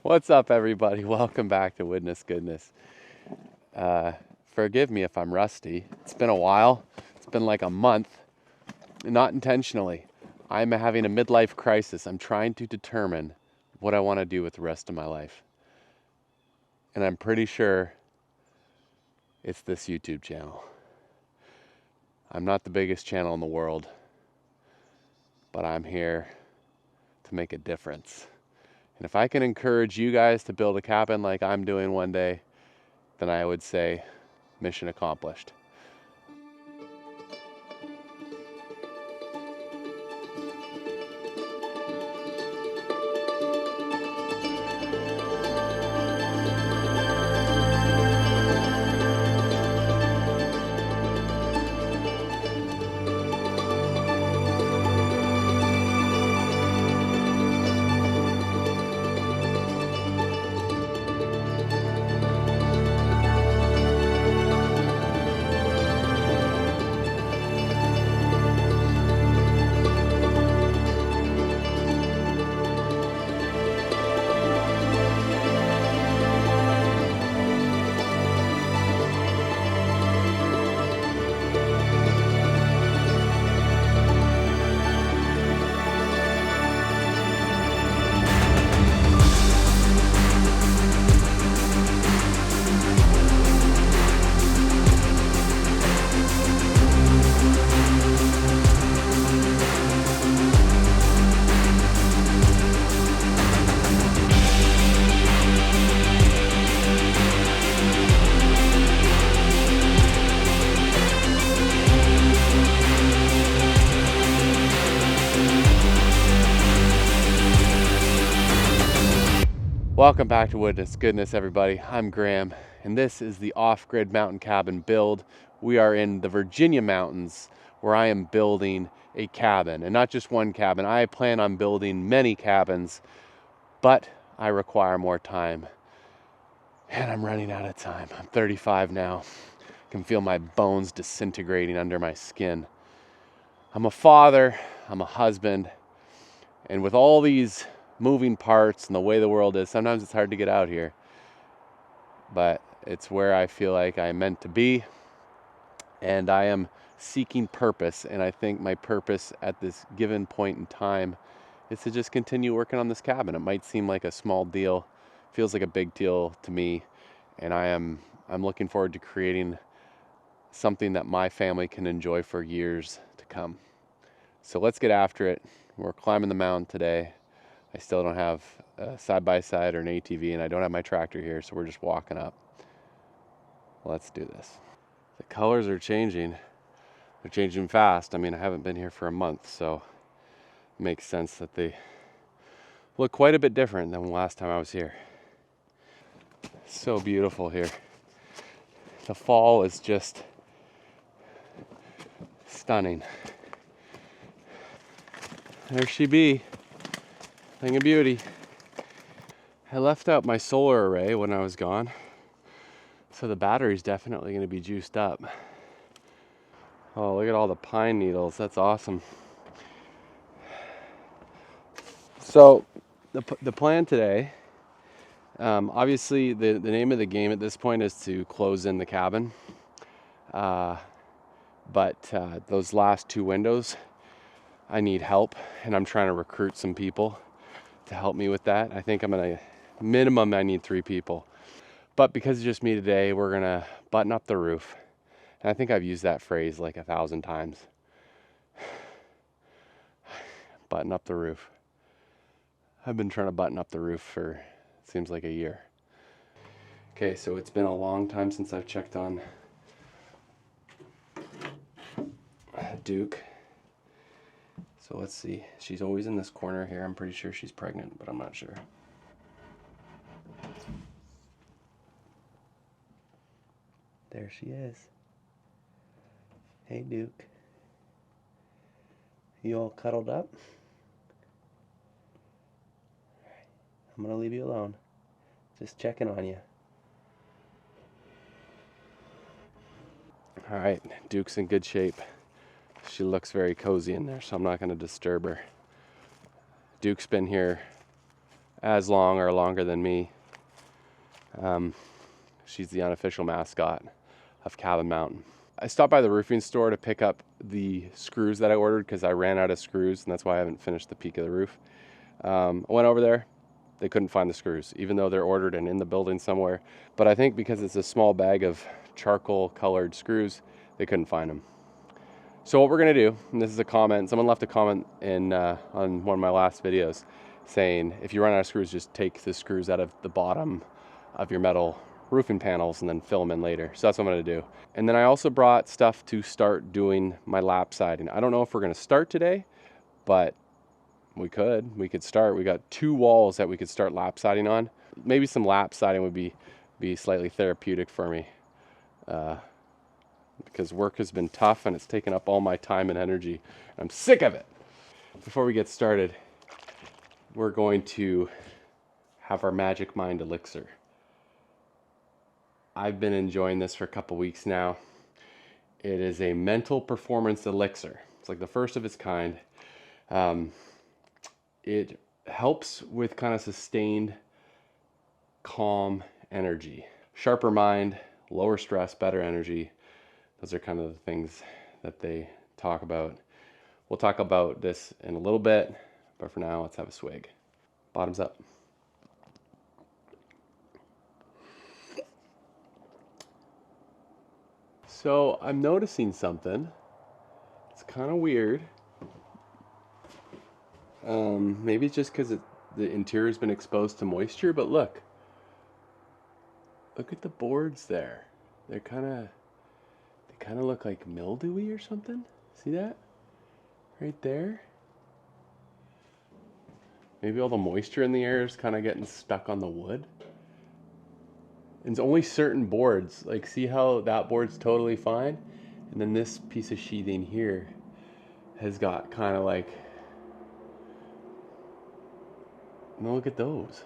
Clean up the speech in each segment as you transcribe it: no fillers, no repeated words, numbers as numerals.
What's up, everybody? Welcome back to Woodness Goodness. Forgive me if I'm rusty. It's been a while. It's been like a month. Not intentionally. I'm having a midlife crisis. I'm trying to determine what I want to do with the rest of my life. And I'm pretty sure it's this YouTube channel. I'm not the biggest channel in the world, but I'm here to make a difference. And if I can encourage you guys to build a cabin like I'm doing one day, then I would say mission accomplished. Welcome back to Woodness Goodness, everybody. I'm Graham, and this is the Offgrid mountain cabin build. We are in the Virginia mountains where I am building a cabin, and not just one cabin. I plan on building many cabins, but I require more time, and I'm running out of time. I'm 35 now. I can feel my bones disintegrating under my skin. I'm a father, I'm a husband, and with all these moving parts and the way the world is, sometimes it's hard to get out here, but it's where I feel like I'm meant to be, and I am seeking purpose. And I think my purpose at this given point in time is to just continue working on this cabin. It might seem like a small deal, feels like a big deal to me, and I'm looking forward to creating something that my family can enjoy for years to come. So let's get after it. We're climbing the mountain today. I still don't have a side-by-side or an ATV, and I don't have my tractor here, so we're just walking up. Let's do this. The colors are changing. They're changing fast. I mean, I haven't been here for a month, so it makes sense that they look quite a bit different than the last time I was here. So beautiful here. The fall is just stunning. There she be. Thing of beauty. I left out my solar array when I was gone, so the battery's definitely going to be juiced up. Oh, look at all the pine needles. That's awesome. So the plan today, obviously the name of the game at this point is to close in the cabin, but those last two windows, I need help, and I'm trying to recruit some people to help me with that. I think I'm gonna minimum I need 3 people, but because it's just me today, we're gonna button up the roof. And I think I've used that phrase like 1,000 times. Button up the roof. I've been trying to button up the roof for, it seems like a year. Okay, so it's been a long time since I've checked on Duke. So let's see. She's always in this corner here. I'm pretty sure she's pregnant, but I'm not sure. There she is. Hey, Duke. You all cuddled up? I'm gonna leave you alone. Just checking on you. All right, Duke's in good shape. She looks very cozy in there, so I'm not gonna disturb her. Duke's been here as long or longer than me. She's the unofficial mascot of Cabin Mountain. I stopped by the roofing store to pick up the screws that I ordered because I ran out of screws, and that's why I haven't finished the peak of the roof. I went over there. They couldn't find the screws, even though they're ordered and in the building somewhere. But I think because it's a small bag of charcoal colored screws, they couldn't find them. So what we're gonna do, and this is a comment, someone left a comment in on one of my last videos saying, if you run out of screws, just take the screws out of the bottom of your metal roofing panels and then fill them in later. So that's what I'm gonna do. And then I also brought stuff to start doing my lap siding. I don't know if we're gonna start today, but we could start. We got 2 walls that we could start lap siding on. Maybe some lap siding would be slightly therapeutic for me, because work has been tough and it's taken up all my time and energy. I'm sick of it. Before we get started, we're going to have our Magic Mind elixir. I've been enjoying this for a couple weeks now. It is a mental performance elixir. It's like the first of its kind. It helps with kind of sustained, calm energy. Sharper mind, lower stress, better energy. Those are kind of the things that they talk about. We'll talk about this in a little bit, but for now, let's have a swig. Bottoms up. So I'm noticing something. It's kind of weird. Maybe it's just because the interior's been exposed to moisture, but look at the boards there. They kind of look like mildewy or something. See that? Right there. Maybe all the moisture in the air is kind of getting stuck on the wood. And it's only certain boards. Like, see how that board's totally fine? And then this piece of sheathing here has got kind of like, no, look at those.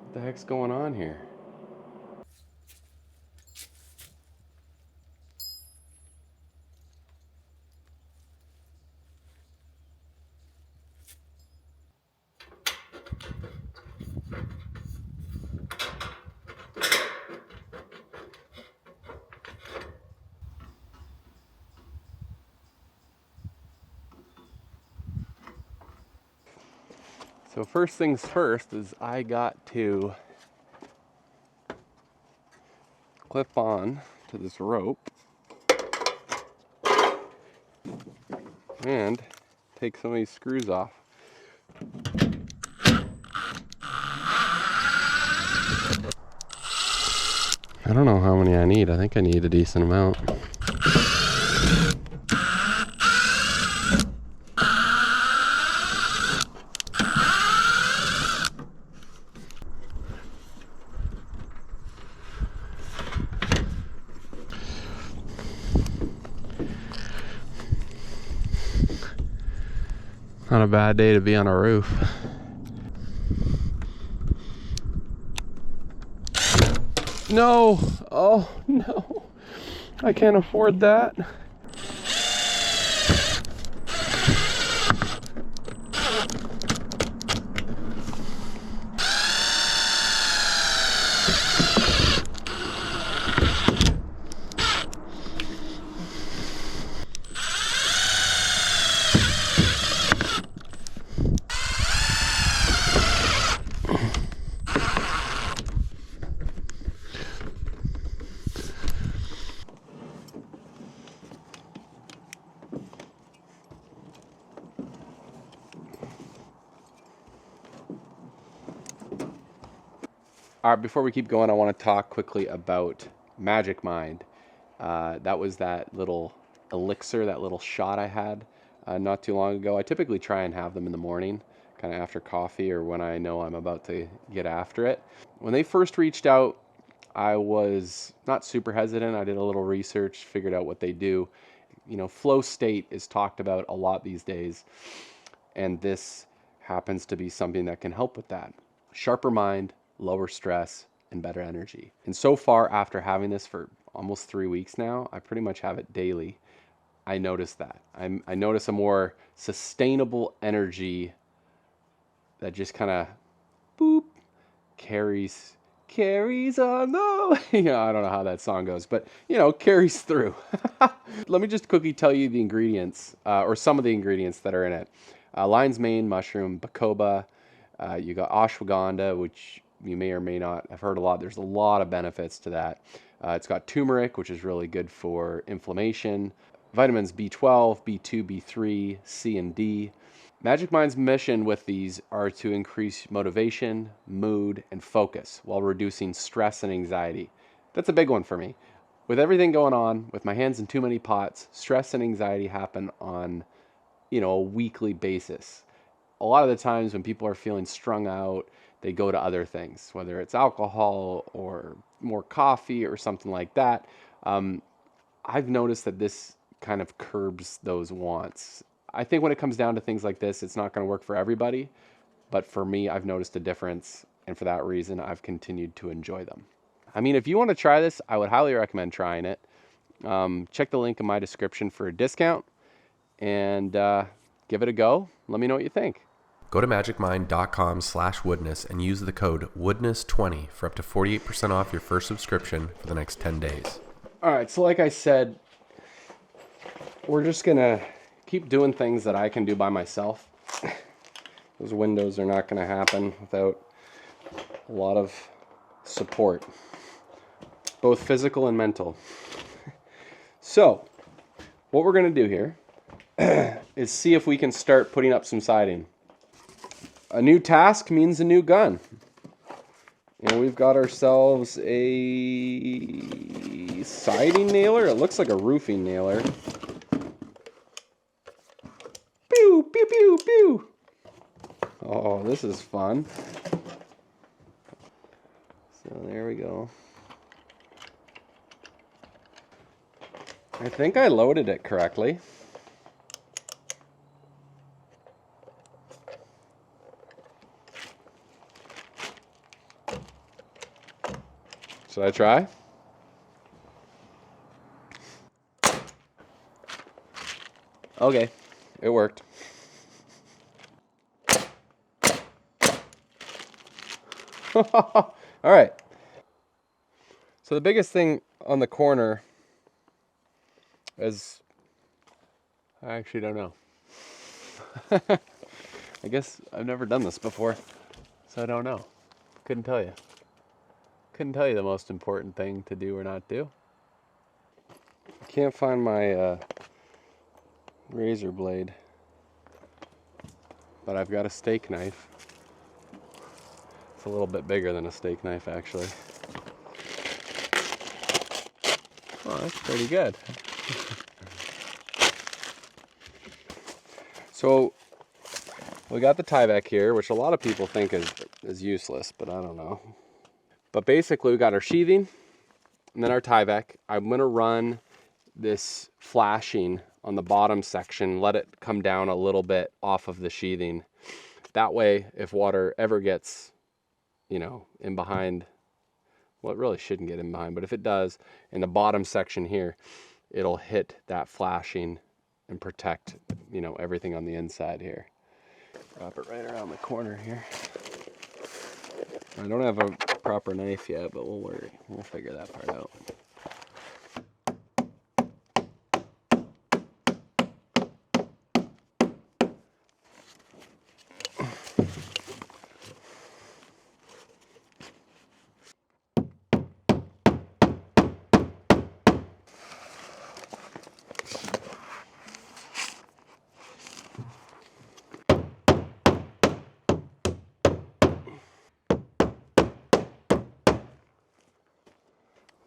What the heck's going on here? So first things first is I got to clip on to this rope and take some of these screws off. I don't know how many I need. I think I need a decent amount. Not a bad day to be on a roof. No! Oh no! I can't afford that. All right, before we keep going, I want to talk quickly about Magic Mind. That was that little elixir, that little shot I had not too long ago. I typically try and have them in the morning, kind of after coffee or when I know I'm about to get after it. When they first reached out, I was not super hesitant. I did a little research, figured out what they do. You know, flow state is talked about a lot these days, and this happens to be something that can help with that. Sharper mind, lower stress, and better energy. And so far, after having this for almost 3 weeks now, I pretty much have it daily. I notice that. I notice a more sustainable energy that just kind of boop carries on the you know, I don't know how that song goes, but you know, carries through. Let me just quickly tell you the ingredients, or some of the ingredients that are in it. Lion's mane mushroom, bacoba, you got ashwagandha, which you may or may not have heard a lot. There's a lot of benefits to that. It's got turmeric, which is really good for inflammation, vitamins B12, B2, B3, C, and D. Magic Mind's mission with these are to increase motivation, mood, and focus while reducing stress and anxiety. That's a big one for me. With everything going on, with my hands in too many pots, stress and anxiety happen on, you know, a weekly basis. A lot of the times when people are feeling strung out, they go to other things, whether it's alcohol or more coffee or something like that. I've noticed that this kind of curbs those wants. I think when it comes down to things like this, it's not going to work for everybody, but for me, I've noticed a difference, and for that reason, I've continued to enjoy them. I mean, if you want to try this, I would highly recommend trying it. Check the link in my description for a discount, and give it a go. Let me know what you think. Go to magicmind.com/woodness and use the code woodness20 for up to 48% off your first subscription for the next 10 days. All right, so like I said, we're just gonna keep doing things that I can do by myself. Those windows are not gonna happen without a lot of support, both physical and mental. So, what we're gonna do here is see if we can start putting up some siding. A new task means a new gun. And we've got ourselves a siding nailer. It looks like a roofing nailer. Pew, pew, pew, pew. Oh, this is fun. So there we go. I think I loaded it correctly. Should I try? Okay, it worked. All right. So the biggest thing on the corner is, I actually don't know. I guess I've never done this before, so I don't know. Couldn't tell you. Couldn't tell you the most important thing to do or not do. I can't find my razor blade, but I've got a steak knife. It's a little bit bigger than a steak knife, actually. Oh, that's pretty good. So we got the tieback here, which a lot of people think is useless, but I don't know. But basically, we got our sheathing and then our tieback. I'm going to run this flashing on the bottom section, let it come down a little bit off of the sheathing. That way, if water ever gets, you know, in behind, well, it really shouldn't get in behind, but if it does, in the bottom section here, it'll hit that flashing and protect, you know, everything on the inside here. Wrap it right around the corner here. I don't have a proper knife yet, but we'll worry. We'll figure that part out.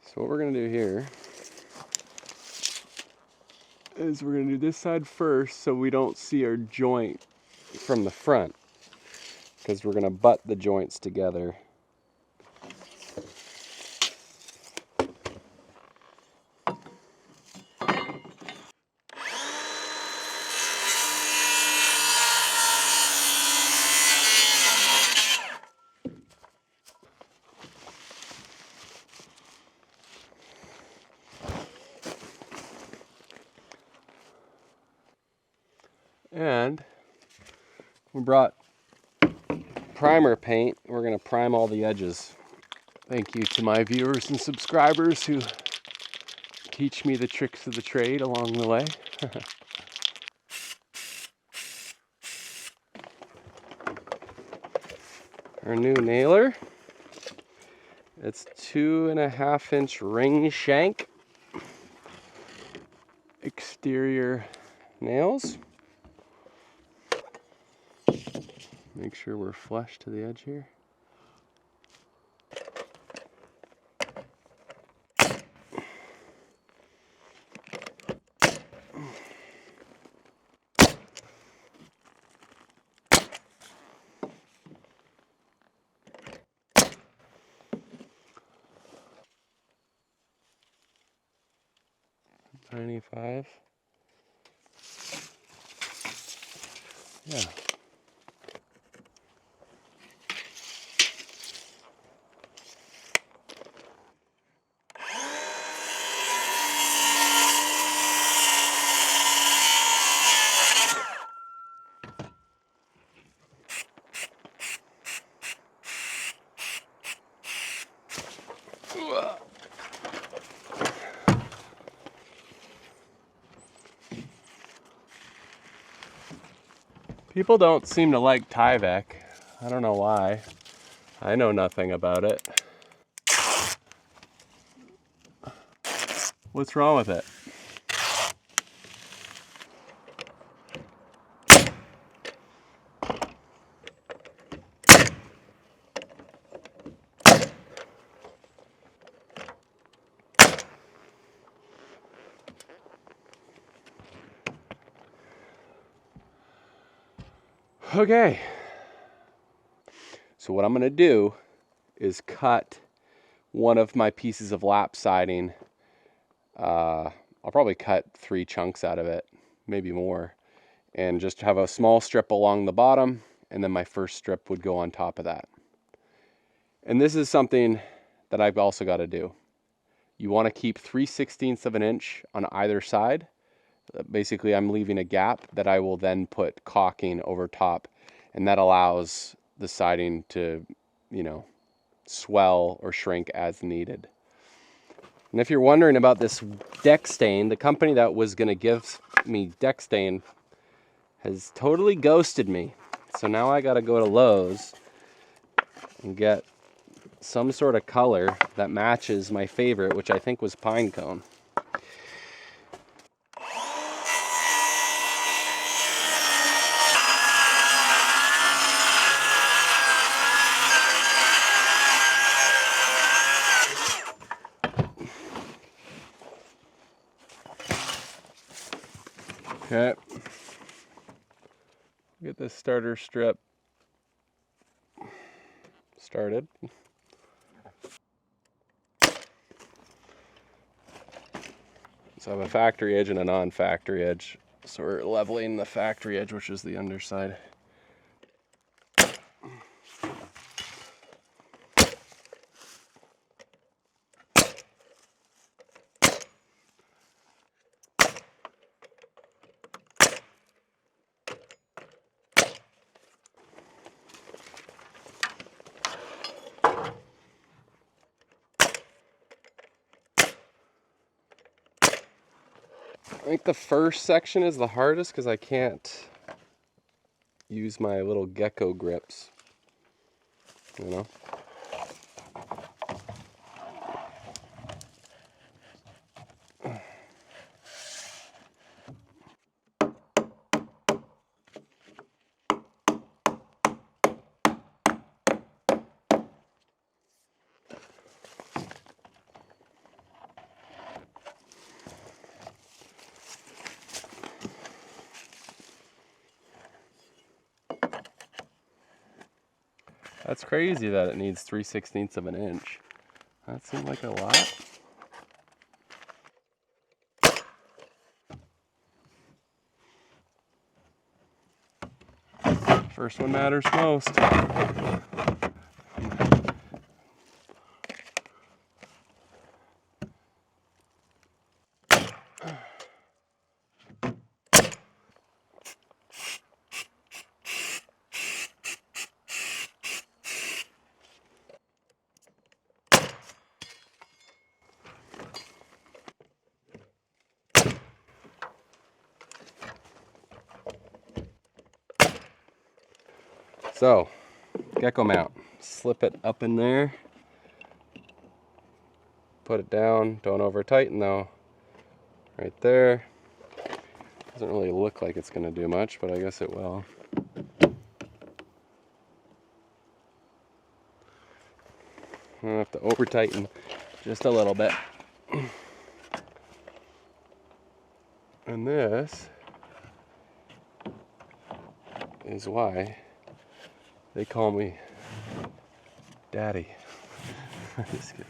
So what we're going to do here is we're going to do this side first so we don't see our joint from the front, because we're going to butt the joints together. And we brought primer paint. We're gonna prime all the edges. Thank you to my viewers and subscribers who teach me the tricks of the trade along the way. Our new nailer. It's 2.5-inch ring shank. Exterior nails. Make sure we're flush to the edge here. $95. Yeah. People don't seem to like Tyvek. I don't know why. I know nothing about it. What's wrong with it? Okay. So what I'm gonna do is cut one of my pieces of lap siding. I'll probably cut 3 chunks out of it, maybe more, and just have a small strip along the bottom, and then my first strip would go on top of that. And this is something that I've also got to do. You want to keep 3/16 of an inch on either side. Basically, I'm leaving a gap that I will then put caulking over top, and that allows the siding to, swell or shrink as needed. And if you're wondering about this deck stain, the company that was going to give me deck stain has totally ghosted me. So now I got to go to Lowe's and get some sort of color that matches my favorite, which I think was pine cone. Okay. Get this starter strip started. So I have a factory edge and a non-factory edge. So we're leveling the factory edge, which is the underside. I think the first section is the hardest because I can't use my little gecko grips, you know? That's crazy that it needs 3/16 of an inch. That seemed like a lot. First one matters most. So, gecko mount. Slip it up in there. Put it down. Don't over tighten though. Right there. Doesn't really look like it's going to do much, but I guess it will. I have to over tighten just a little bit. And this is why they call me Daddy. Just kidding.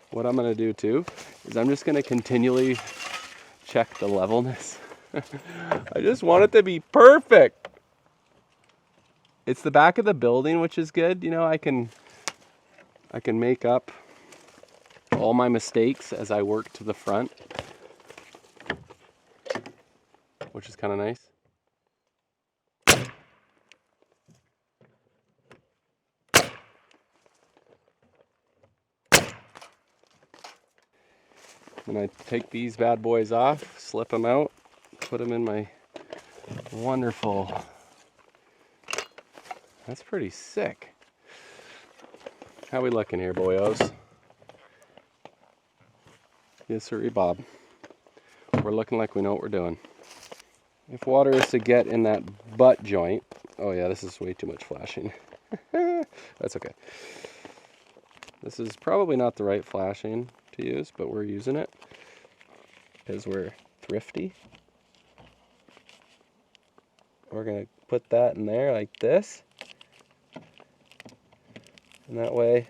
What I'm going to do too is I'm just going to continually check the levelness. I just want it to be perfect. It's the back of the building, which is good. You know, I can make up all my mistakes as I work to the front, which is kind of nice. Then I take these bad boys off, slip them out, put them in my wonderful, that's pretty sick. How we looking here, boyos? Yes, sir, Bob. We're looking like we know what we're doing. If water is to get in that butt joint, oh yeah, this is way too much flashing. That's okay. This is probably not the right flashing to use, but we're using it because we're thrifty. We're gonna put that in there like this, and that way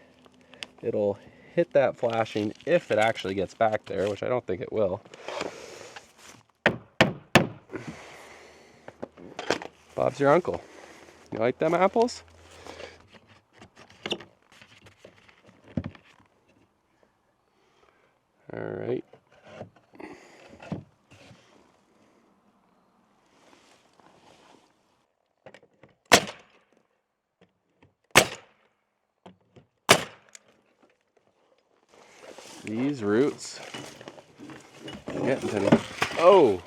it'll hit that flashing if it actually gets back there, which I don't think it will. Bob's your uncle. You like them apples? All right. These roots are getting to me. Oh!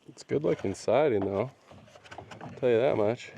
It's good looking siding though, I'll tell you that much.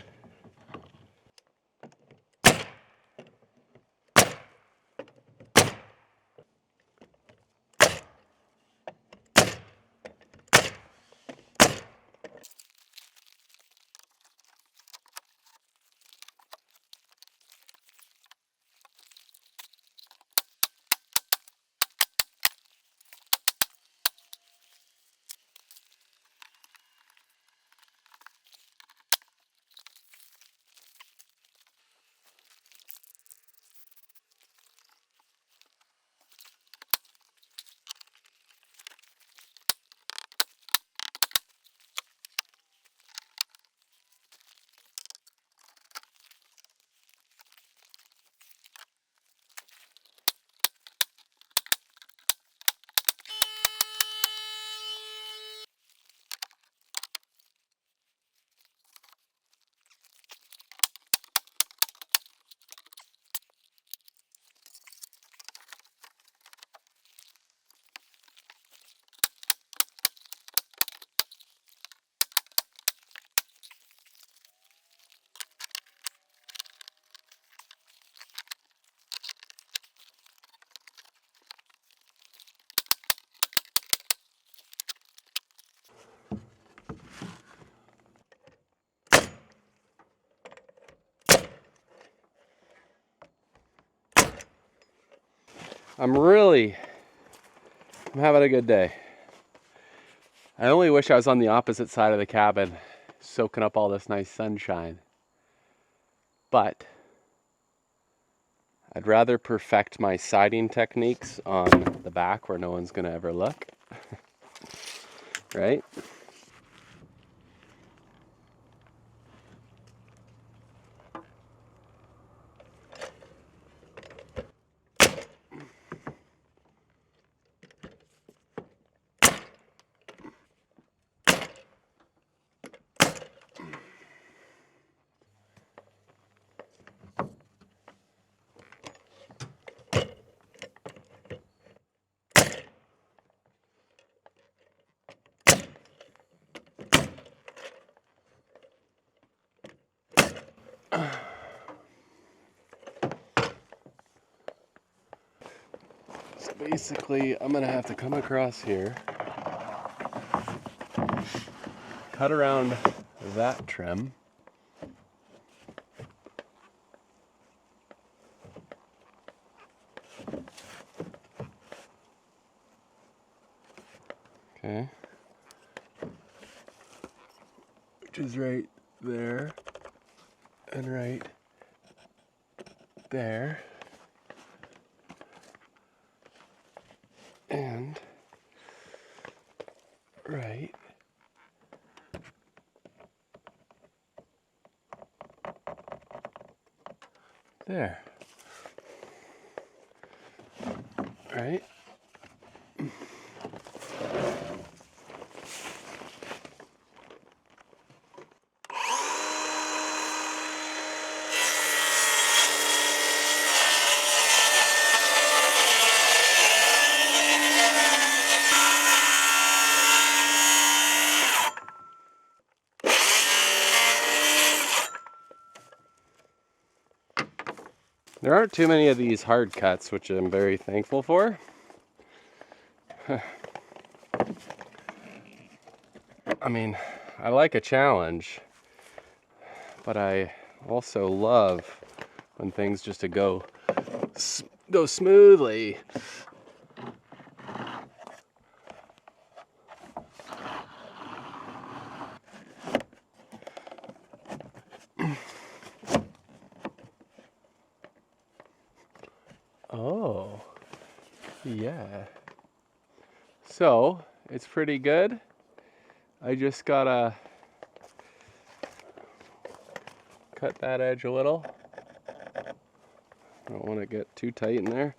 I'm having a good day. I only wish I was on the opposite side of the cabin, soaking up all this nice sunshine. But I'd rather perfect my siding techniques on the back where no one's gonna ever look. Right? basically I'm gonna have to come across here, cut around that trim, okay, which is right there and right there, and right there, right? There aren't too many of these hard cuts, which I'm very thankful for. I mean, I like a challenge, but I also love when things just to go smoothly. Oh, yeah. So, it's pretty good. I just gotta cut that edge a little. I don't want to get too tight in there.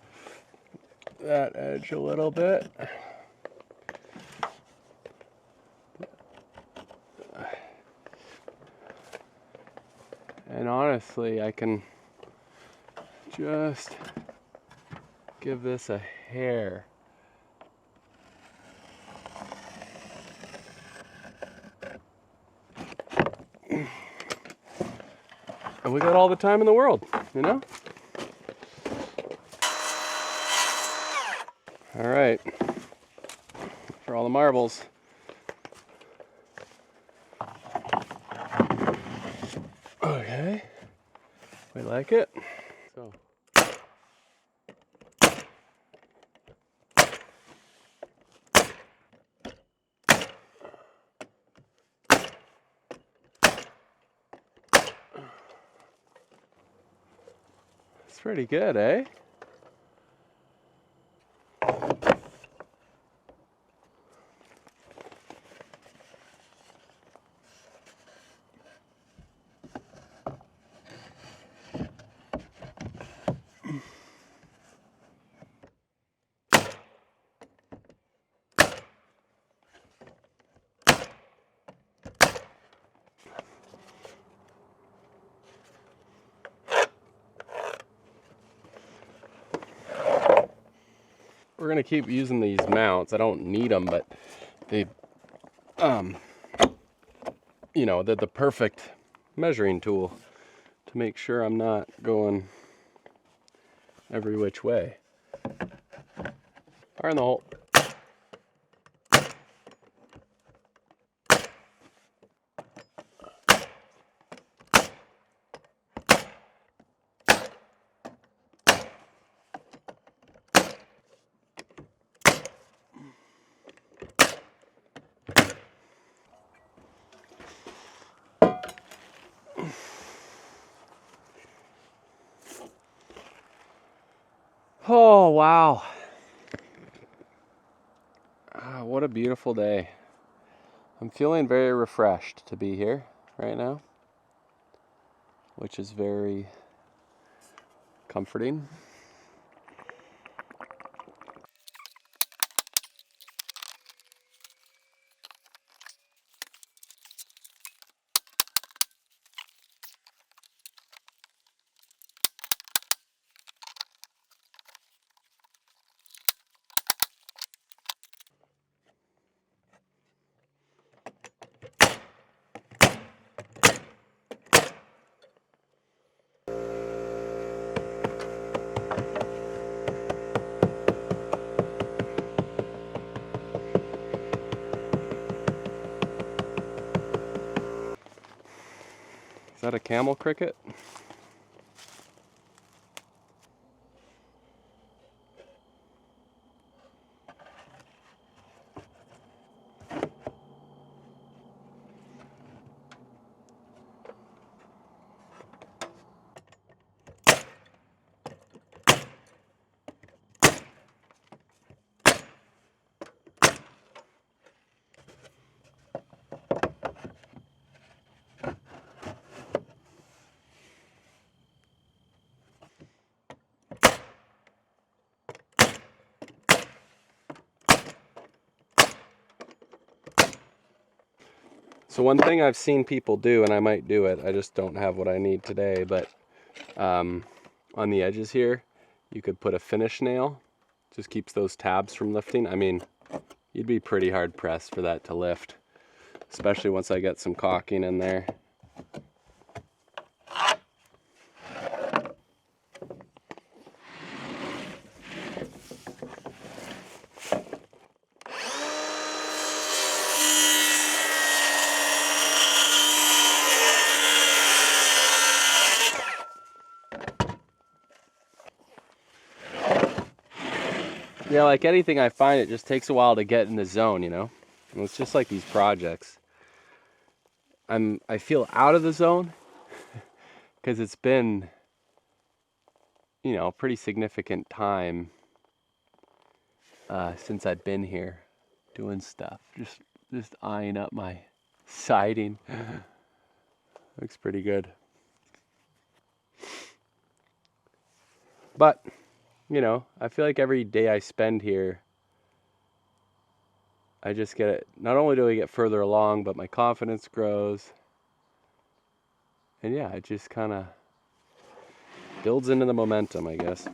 That edge a little bit. And honestly, I can just give this a hair. And we got all the time in the world, you know? All right, for all the marbles. Okay, we like it. So. It's pretty good, eh? We're gonna keep using these mounts. I don't need them, but they, you know, they're the perfect measuring tool to make sure I'm not going every which way. Fire in the hole. Oh, wow. What a beautiful day. I'm feeling very refreshed to be here right now, which is very comforting. that a camel cricket? So one thing I've seen people do, and I might do it, I just don't have what I need today, but on the edges here, you could put a finish nail. Just keeps those tabs from lifting. I mean, you'd be pretty hard pressed for that to lift, especially once I get some caulking in there. Yeah, like anything I find, it just takes a while to get in the zone, you know? And it's just like these projects. I feel out of the zone because it's been, you know, a pretty significant time since I've been here doing stuff. Just eyeing up my siding. Looks pretty good. But, you know, I feel like every day I spend here, I just get it. Not only do I get further along, but my confidence grows. And yeah, it just kind of builds into the momentum, I guess.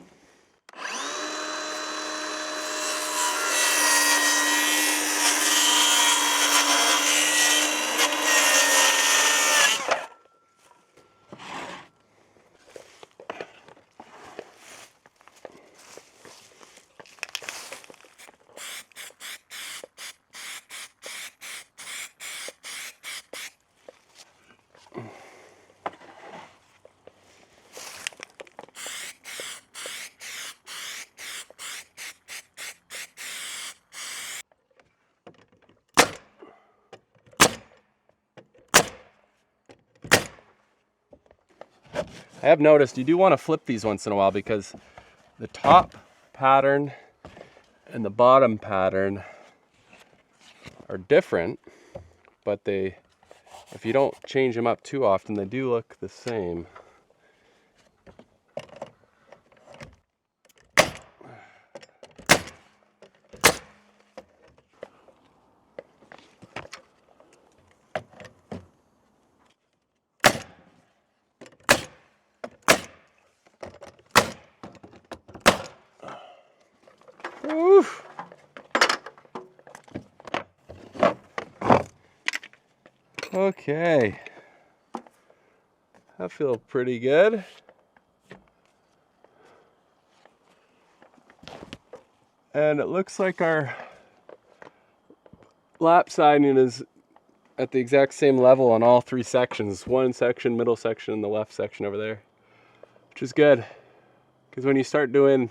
I have noticed you do want to flip these once in a while because the top pattern and the bottom pattern are different, but if you don't change them up too often, they do look the same. Oof. Okay, I feel pretty good. And it looks like our lap siding is at the exact same level on all three sections. One section, middle section, and the left section over there, which is good. Because when you start doing,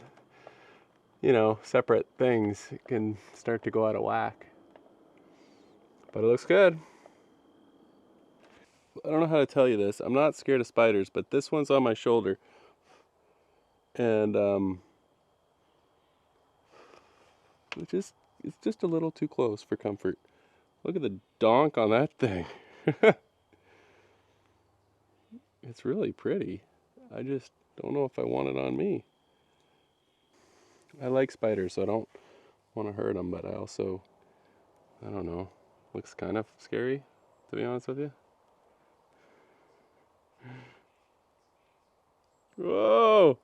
you know, separate things, it can start to go out of whack. But it looks good. I don't know how to tell you this. I'm not scared of spiders, but this one's on my shoulder. And it's just a little too close for comfort. Look at the donk on that thing. It's really pretty. I just don't know if I want it on me. I like spiders, so I don't want to hurt them, but I don't know, looks kind of scary, to be honest with you. Whoa!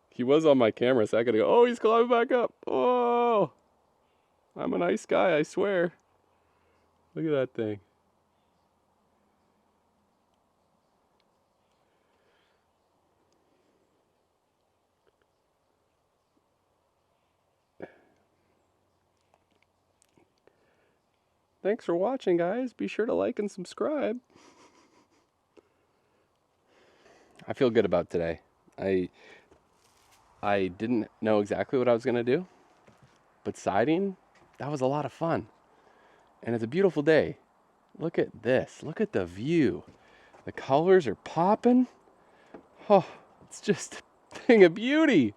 He was on my camera a second ago. Oh, he's climbing back up. Oh! I'm a nice guy, I swear. Look at that thing. Thanks for watching, guys. Be sure to like and subscribe. I feel good about today. I didn't know exactly what I was gonna do, but siding, that was a lot of fun. And it's a beautiful day. Look at this. Look at the view. The colors are popping. Oh, it's just a thing of beauty.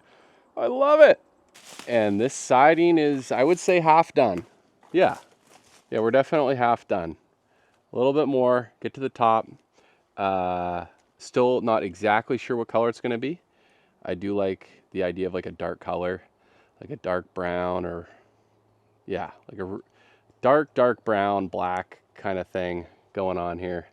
I love it. And this siding is, I would say, half done. Yeah, we're definitely half done. A little bit more, get to the top. Still not exactly sure what color it's gonna be. I do like the idea of like a dark color, like a dark brown, or yeah, like a dark brown, black kind of thing going on here.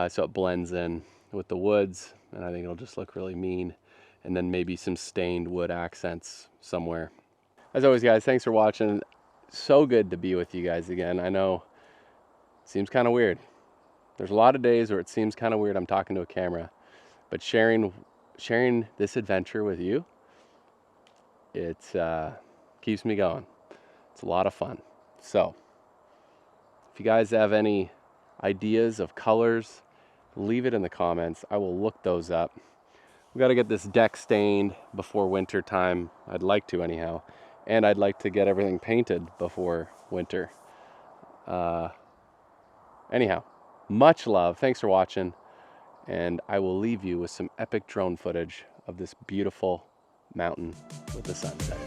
So it blends in with the woods, and I think it'll just look really mean. And then maybe some stained wood accents somewhere. As always, guys, thanks for watching. So good to be with you guys again. I know it seems kind of weird. There's a lot of days where it seems kind of weird I'm talking to a camera, but sharing this adventure with you, it keeps me going. It's a lot of fun. So if you guys have any ideas of colors, leave it in the comments. I will look those up. We got to get this deck stained before winter time. I'd like to anyhow. And I'd like to get everything painted before winter. Anyhow, much love. Thanks for watching. And I will leave you with some epic drone footage of this beautiful mountain with the sun setting.